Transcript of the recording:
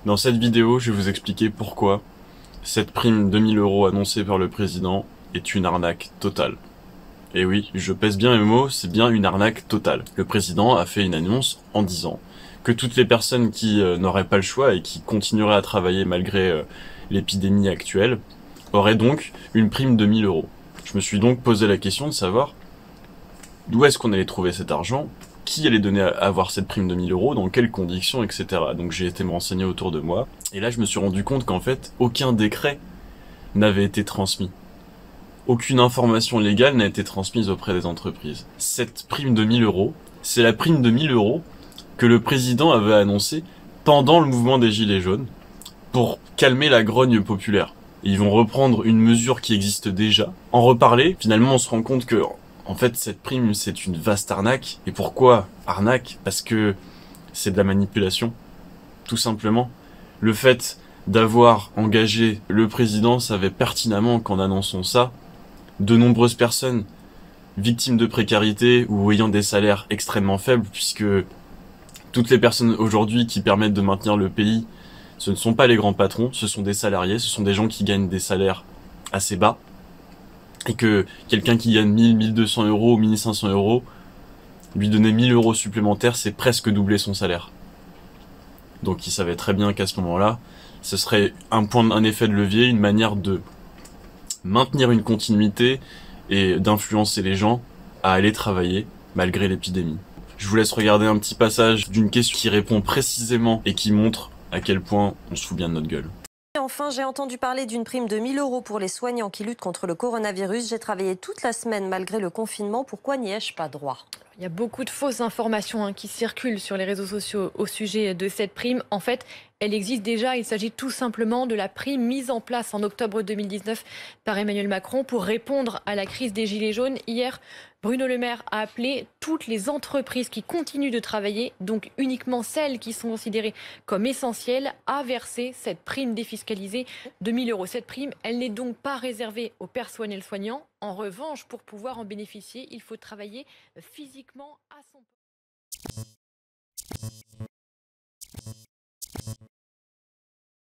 Dans cette vidéo, je vais vous expliquer pourquoi cette prime de 1000 € annoncée par le président est une arnaque totale. Et oui, je pèse bien mes mots, c'est bien une arnaque totale. Le président a fait une annonce en disant que toutes les personnes qui n'auraient pas le choix et qui continueraient à travailler malgré l'épidémie actuelle auraient donc une prime de 1000 €. Je me suis donc posé la question de savoir d'où est-ce qu'on allait trouver cet argent, qui allait donner à avoir cette prime de 1000 €, dans quelles conditions, etc. Donc j'ai été me renseigner autour de moi, et là je me suis rendu compte qu'en fait, aucun décret n'avait été transmis. Aucune information légale n'a été transmise auprès des entreprises. Cette prime de 1000 €, c'est la prime de 1000 € que le président avait annoncée pendant le mouvement des Gilets jaunes pour calmer la grogne populaire. Ils vont reprendre une mesure qui existe déjà, en reparler. Finalement, on se rend compte que, en fait, cette prime, c'est une vaste arnaque. Et pourquoi arnaque? Parce que c'est de la manipulation, tout simplement. Le fait d'avoir engagé le président savait pertinemment qu'en annonçant ça, de nombreuses personnes victimes de précarité ou ayant des salaires extrêmement faibles, puisque toutes les personnes aujourd'hui qui permettent de maintenir le pays, ce ne sont pas les grands patrons, ce sont des salariés, ce sont des gens qui gagnent des salaires assez bas, et que quelqu'un qui gagne 1000, 1200 € ou 1500 €, lui donner 1000 € supplémentaires, c'est presque doubler son salaire. Donc il savait très bien qu'à ce moment-là, ce serait un effet de levier, une manière de maintenir une continuité et d'influencer les gens à aller travailler malgré l'épidémie. Je vous laisse regarder un petit passage d'une question qui répond précisément et qui montre à quel point on se fout bien de notre gueule. Et enfin, j'ai entendu parler d'une prime de 1000 € pour les soignants qui luttent contre le coronavirus. J'ai travaillé toute la semaine malgré le confinement. Pourquoi n'y ai-je pas droit? Il y a beaucoup de fausses informations qui circulent sur les réseaux sociaux au sujet de cette prime. En fait, elle existe déjà. Il s'agit tout simplement de la prime mise en place en octobre 2019 par Emmanuel Macron pour répondre à la crise des Gilets jaunes. Hier, Bruno Le Maire a appelé toutes les entreprises qui continuent de travailler, donc uniquement celles qui sont considérées comme essentielles, à verser cette prime défiscalisée de 1000 €. Cette prime, elle n'est donc pas réservée au personnel soignant. En revanche, pour pouvoir en bénéficier, il faut travailler physiquement à son poste.